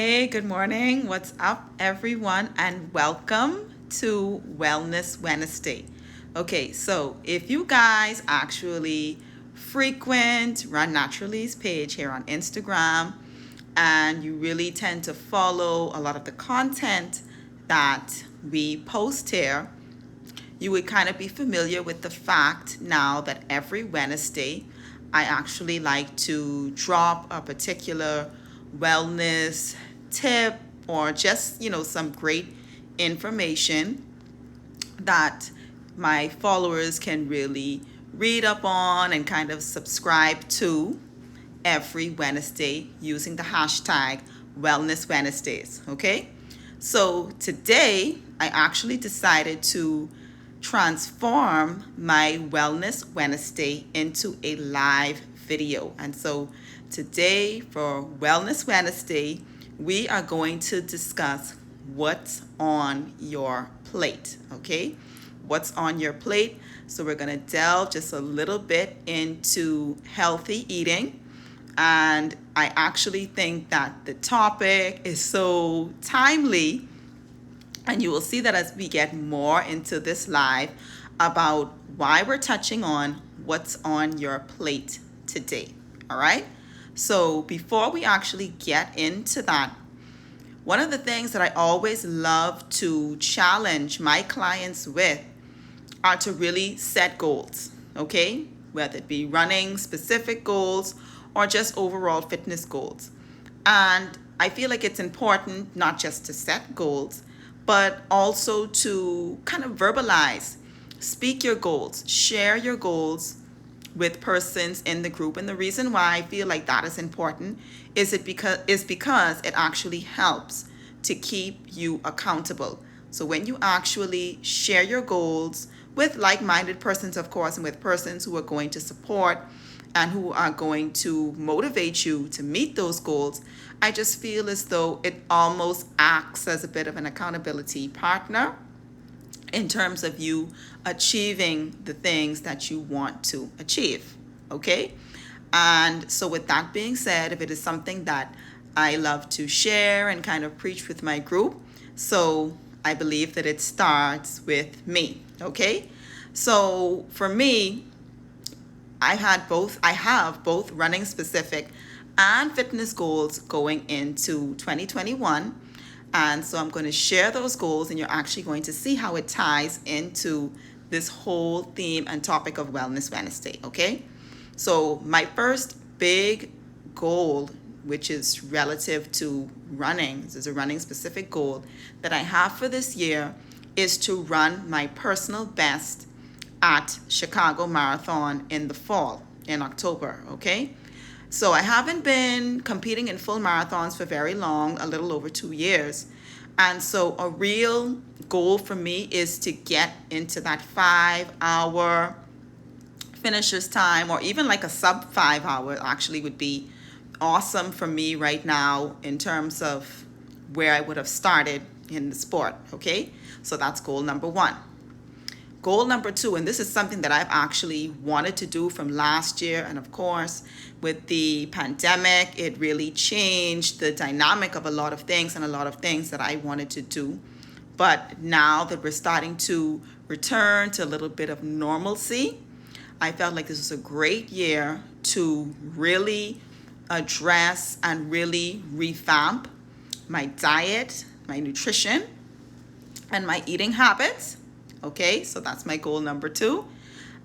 Hey, good morning. What's up, everyone, and welcome to Wellness Wednesday. Okay, so if you guys actually frequent Run Naturally's page here on Instagram and you really tend to follow a lot of the content that we post here, you would kind of be familiar with the fact now that every Wednesday I actually like to drop a particular wellness tip or just, some great information that my followers can really read up on and kind of subscribe to every Wednesday using the hashtag Wellness Wednesdays. Okay? So today I actually decided to transform my Wellness Wednesday into a live video. And so today for Wellness Wednesday, we are going to discuss what's on your plate. Okay? What's on your plate? So we're going to delve just a little bit into healthy eating. And I actually think that the topic is so timely. And you will see that as we get more into this live about why we're touching on what's on your plate today. All right. So before we actually get into that, one of the things that I always love to challenge my clients with are to really set goals, okay? Whether it be running specific goals or just overall fitness goals. And I feel like it's important not just to set goals, but also to kind of verbalize, speak your goals, share your goals with persons in the group. And the reason why I feel like that is important is because it actually helps to keep you accountable. So when you actually share your goals with like-minded persons, of course, and with persons who are going to support and who are going to motivate you to meet those goals, I just feel as though it almost acts as a bit of an accountability partner in terms of you achieving the things that you want to achieve. Okay? And so, with that being said, if it is something that I love to share and kind of preach with my group, so I believe that it starts with me. Okay? So, for me, I have both running specific and fitness goals going into 2021. And so I'm going to share those goals, and you're actually going to see how it ties into this whole theme and topic of Wellness Wednesday, okay? So my first big goal, which is relative to running, this is a running specific goal that I have for this year, is to run my personal best at Chicago Marathon in the fall, in October, okay? So I haven't been competing in full marathons for very long, a little over 2 years. And so a real goal for me is to get into that 5 hour finisher's time, or even like a sub 5 hour actually would be awesome for me right now in terms of where I would have started in the sport, okay? So that's goal number one. Goal number two, and this is something that I've actually wanted to do from last year, and of course, with the pandemic, it really changed the dynamic of a lot of things and a lot of things that I wanted to do. But now that we're starting to return to a little bit of normalcy, I felt like this was a great year to really address and really revamp my diet, my nutrition, and my eating habits. Okay, so that's my goal number two.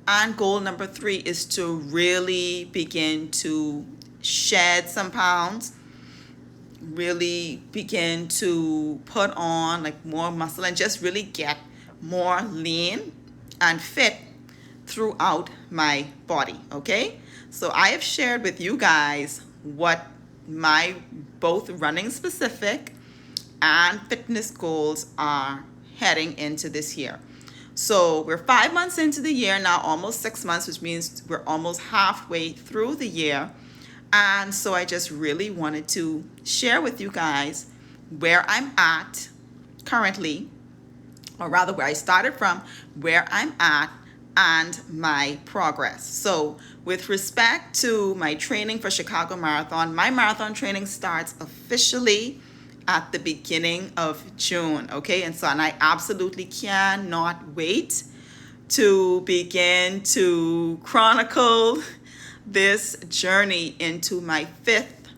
And goal number three is to really begin to shed some pounds, really begin to put on like more muscle and just really get more lean and fit throughout my body. Okay, so I have shared with you guys what my both running specific and fitness goals are heading into this year. So we're 5 months into the year now, almost 6 months, which means we're almost halfway through the year. And so I just really wanted to share with you guys where I'm at currently, or rather where I started from, where I'm at, and my progress. So with respect to my training for Chicago Marathon, my marathon training starts officially at the beginning of June, okay? And I absolutely cannot wait to begin to chronicle this journey into my 5th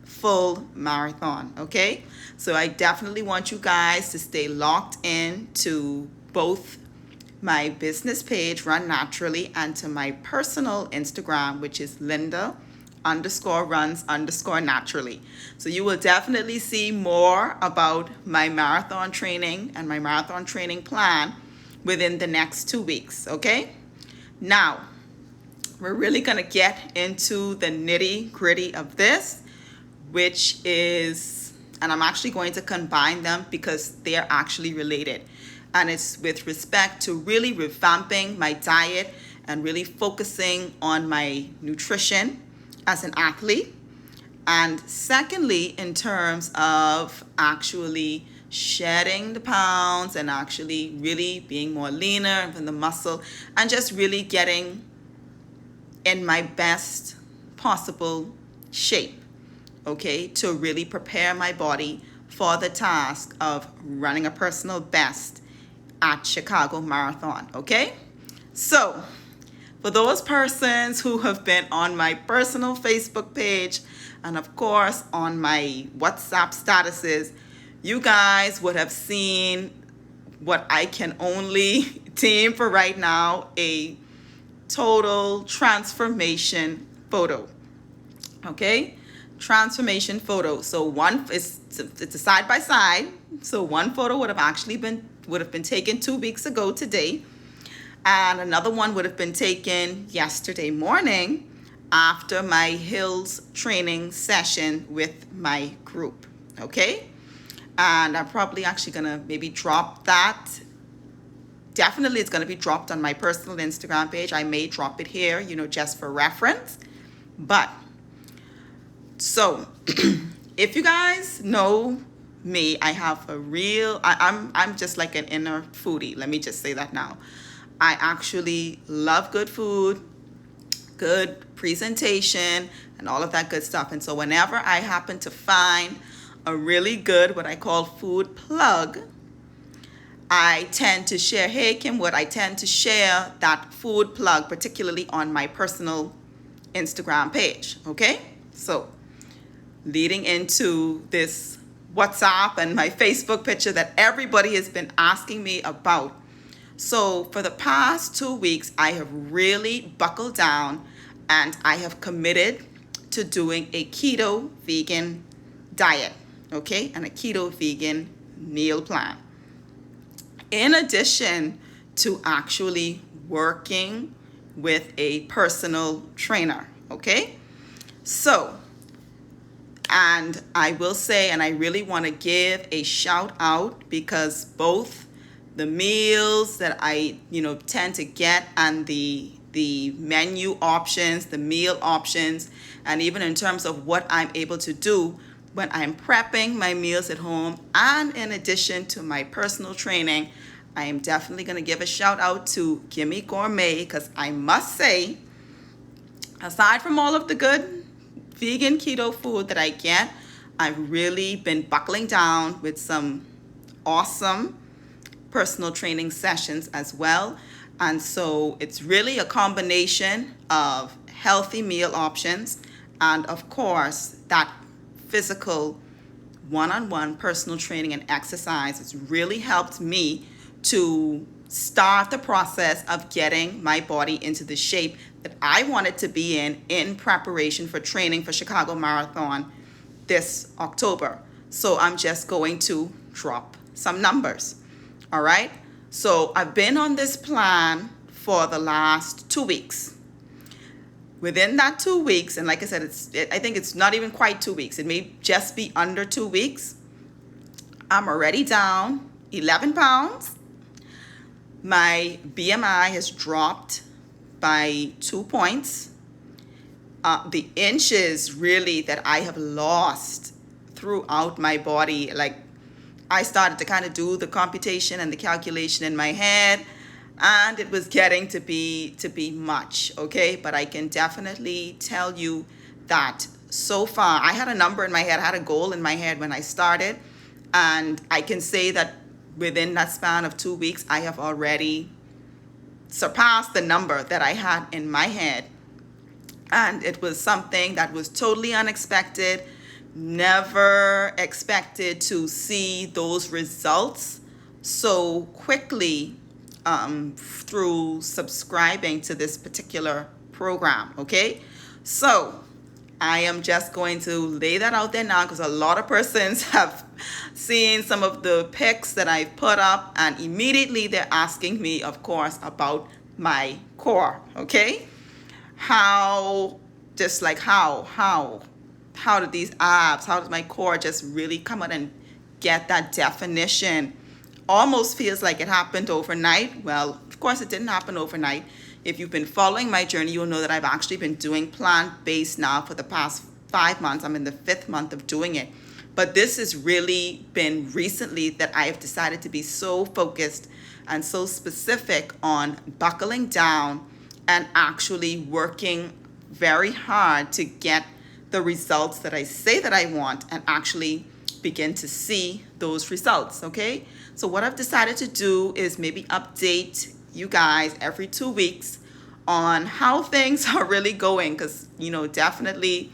full marathon, okay? So I definitely want you guys to stay locked in to both my business page, Run Naturally, and to my personal Instagram, which is Linda_runs_naturally. So you will definitely see more about my marathon training and my marathon training plan within the next 2 weeks, okay? Now, we're really gonna get into the nitty gritty of this, which is, and I'm actually going to combine them because they are actually related. And it's with respect to really revamping my diet and really focusing on my nutrition as an athlete. And secondly, in terms of actually shedding the pounds and actually really being more leaner from the muscle and just really getting in my best possible shape, okay, to really prepare my body for the task of running a personal best at Chicago Marathon, okay? So, for those persons who have been on my personal Facebook page and of course on my WhatsApp statuses, you guys would have seen what I can only deem for right now a total transformation photo, okay? Transformation photo. So it's a side by side. So one photo would have been taken 2 weeks ago today, and another one would have been taken yesterday morning after my hills training session with my group, okay? And I'm probably actually gonna maybe drop that. Definitely it's gonna be dropped on my personal Instagram page. I may drop it here, just for reference. But so if you guys know me, I have I'm just like an inner foodie. Let me just say that now. I actually love good food, good presentation, and all of that good stuff. And so whenever I happen to find a really good, what I call food plug, I tend to share, hey Kimwood, I tend to share that food plug, particularly on my personal Instagram page, okay? So leading into this WhatsApp and my Facebook picture that everybody has been asking me about. So for the past 2 weeks, I have really buckled down and I have committed to doing a keto vegan diet, okay? And a keto vegan meal plan. In addition to actually working with a personal trainer, okay? So, and I will say, and I really want to give a shout out because both the meals that I, tend to get and the menu options, the meal options, and even in terms of what I'm able to do when I'm prepping my meals at home, and in addition to my personal training, I am definitely going to give a shout out to Gimme Gourmet because I must say, aside from all of the good vegan keto food that I get, I've really been buckling down with some awesome personal training sessions as well. And so it's really a combination of healthy meal options and of course that physical one-on-one personal training and exercise. It's really helped me to start the process of getting my body into the shape that I wanted to be in preparation for training for Chicago Marathon this October. So I'm just going to drop some numbers. All right. So I've been on this plan for the last 2 weeks. Within that 2 weeks, and like I said, I think it's not even quite 2 weeks. It may just be under 2 weeks. I'm already down 11 pounds. My BMI has dropped by 2 points. The inches really that I have lost throughout my body, like I started to kind of do the computation and the calculation in my head, and it was getting to be much, okay? But I can definitely tell you that so far, I had a number in my head, I had a goal in my head when I started, And I can say that within that span of 2 weeks, I have already surpassed the number that I had in my head. And it was something that was totally unexpected. Never expected to see those results so quickly through subscribing to this particular program. Okay, so I am just going to lay that out there now because a lot of persons have seen some of the pics that I've put up, and immediately they're asking me, of course, about my core. Okay, how, just like how did these abs, how does my core just really come out and get that definition? Almost feels like it happened overnight. Well, of course it didn't happen overnight. If you've been following my journey, you'll know that I've actually been doing plant-based now for the past 5 months. I'm in the 5th month of doing it. But this has really been recently that I have decided to be so focused and so specific on buckling down and actually working very hard to get the results that I say that I want and actually begin to see those results. Okay, so what I've decided to do is maybe update you guys every 2 weeks on how things are really going, because definitely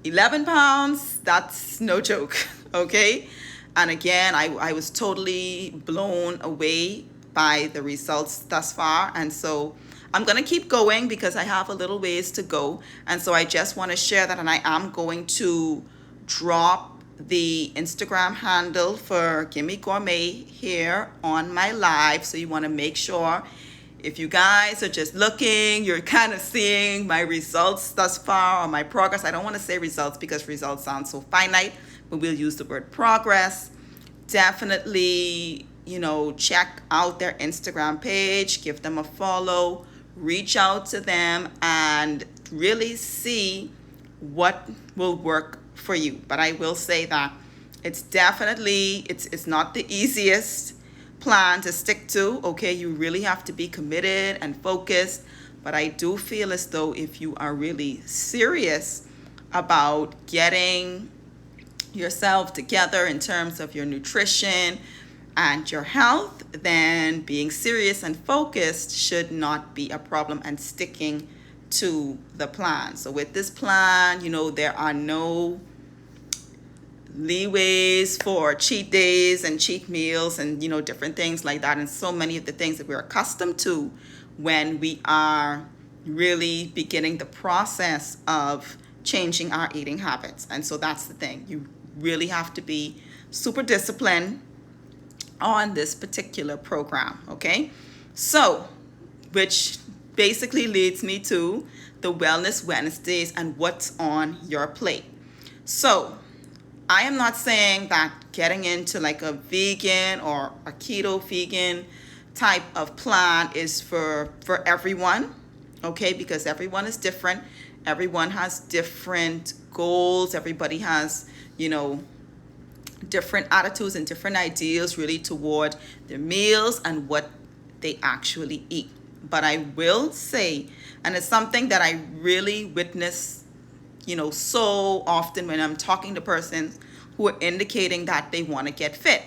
11 pounds, that's no joke. Okay, and again, I was totally blown away by the results thus far, and so I'm going to keep going because I have a little ways to go. And so I just want to share that, and I am going to drop the Instagram handle for Gimme Gourmet here on my live. So you want to make sure, if you guys are just looking, you're kind of seeing my results thus far or my progress. I don't want to say results because results sound so finite, but we'll use the word progress. Definitely, check out their Instagram page, give them a follow, reach out to them and really see what will work for you. But I will say that it's definitely, it's not the easiest plan to stick to. Okay, you really have to be committed and focused. But I do feel as though if you are really serious about getting yourself together in terms of your nutrition and your health, then being serious and focused should not be a problem, and sticking to the plan. So with this plan, there are no leeways for cheat days and cheat meals and different things like that, and so many of the things that we're accustomed to when we are really beginning the process of changing our eating habits. And so that's the thing, you really have to be super disciplined on this particular program. Okay, so which basically leads me to the Wellness Wednesdays and what's on your plate. So I am not saying that getting into like a vegan or a keto vegan type of plan is for everyone. Okay, because everyone is different, everyone has different goals, everybody has different attitudes and different ideals really toward their meals and what they actually eat. But I will say, and it's something that I really witness, so often when I'm talking to persons who are indicating that they want to get fit.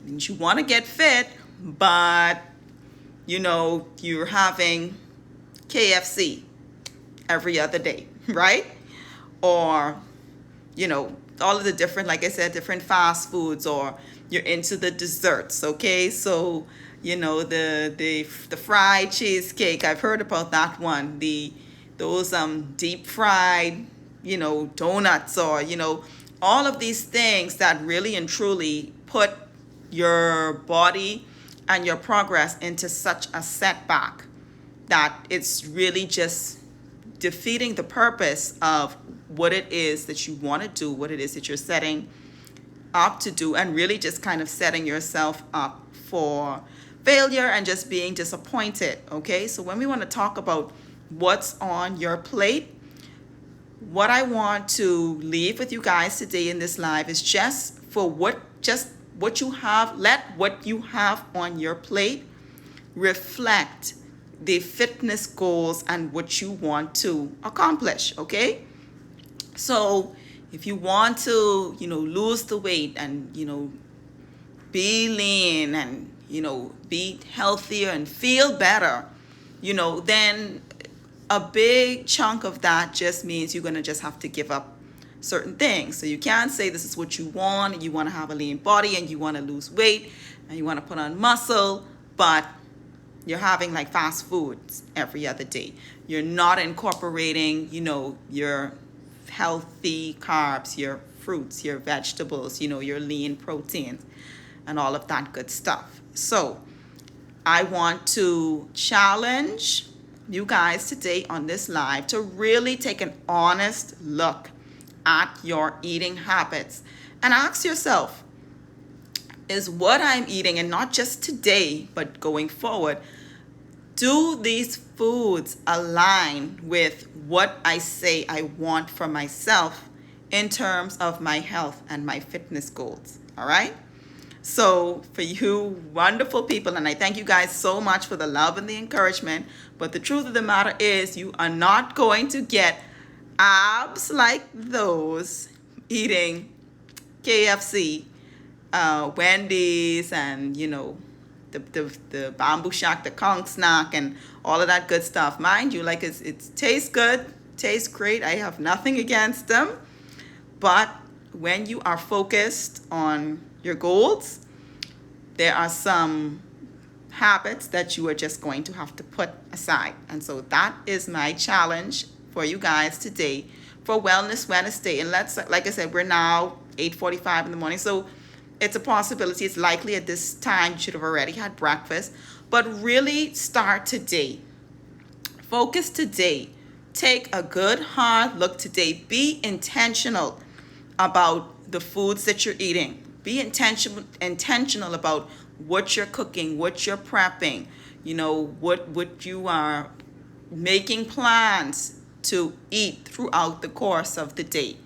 It means you want to get fit, but you're having KFC every other day, right? Or all of the different, like I said, different fast foods, or you're into the desserts. Okay, so the fried cheesecake, I've heard about that one. Those deep fried donuts, or all of these things that really and truly put your body and your progress into such a setback that it's really just defeating the purpose of what it is that you want to do, what it is that you're setting up to do, and really just kind of setting yourself up for failure and just being disappointed. Okay, so when we want to talk about what's on your plate, what I want to leave with you guys today in this live is just what you have. Let what you have on your plate reflect the fitness goals and what you want to accomplish. Okay, so If you want to, lose the weight and, be lean and, be healthier and feel better, then a big chunk of that just means you're going to just have to give up certain things. So you can't say this is what you want, and you want to have a lean body and you want to lose weight and you want to put on muscle, but you're having like fast foods every other day. You're not incorporating, your healthy carbs, your fruits, your vegetables, your lean proteins and all of that good stuff. So I want to challenge you guys today on this live to really take an honest look at your eating habits and ask yourself, is what I'm eating, and not just today, but going forward, do these foods align with what I say I want for myself in terms of my health and my fitness goals? All right? So for you wonderful people, and I thank you guys so much for the love and the encouragement, but the truth of the matter is you are not going to get abs like those eating KFC, Wendy's, and the Bamboo Shack, the Kong Snack, and all of that good stuff. Mind you, like it tastes good, tastes great. I have nothing against them, but when you are focused on your goals, there are some habits that you are just going to have to put aside. And so that is my challenge for you guys today for Wellness Wednesday. And like I said, we're now 8:45 in the morning. So it's a possibility. It's likely at this time you should have already had breakfast. But really start today. Focus today. Take a good hard look today. Be intentional about the foods that you're eating. Be intentional about what you're cooking, what you're prepping, what you are making plans to eat throughout the course of the day.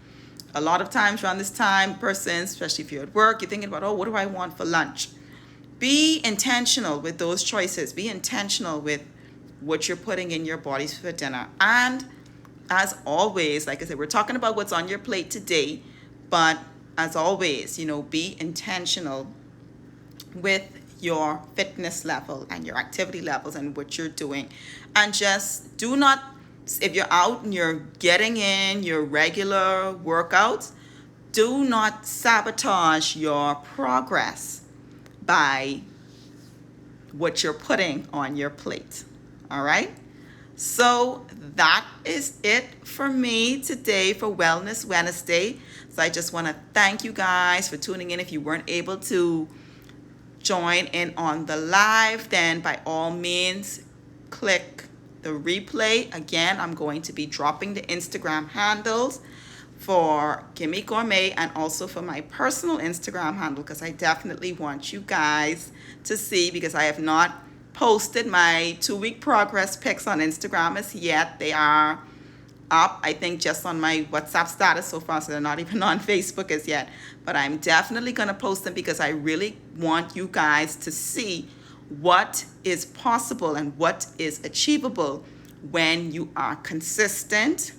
A lot of times around this time, persons, especially if you're at work, you're thinking about, oh, what do I want for lunch? Be intentional with those choices. Be intentional with what you're putting in your bodies for dinner. And as always, like I said, we're talking about what's on your plate today, but as always, be intentional with your fitness level and your activity levels and what you're doing. And just do not, if you're out and you're getting in your regular workouts, do not sabotage your progress by what you're putting on your plate. All right? So that is it for me today for Wellness Wednesday. So I just want to thank you guys for tuning in. If you weren't able to join in on the live, then by all means, click the replay. Again, I'm going to be dropping the Instagram handles for Gimme Gourmet and also for my personal Instagram handle, because I definitely want you guys to see, because I have not posted my 2-week progress pics on Instagram as yet. They are up, I think, just on my WhatsApp status so far, so they're not even on Facebook as yet. But I'm definitely going to post them because I really want you guys to see what is possible and what is achievable when you are consistent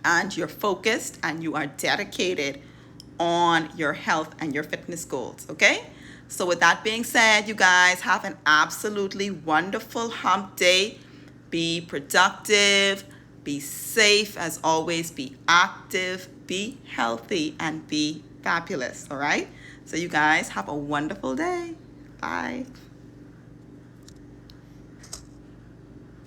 and you're focused and you are dedicated on your health and your fitness goals, okay? So with that being said, you guys have an absolutely wonderful hump day. Be productive, be safe as always, be active, be healthy, and be fabulous, all right? So you guys have a wonderful day. Bye.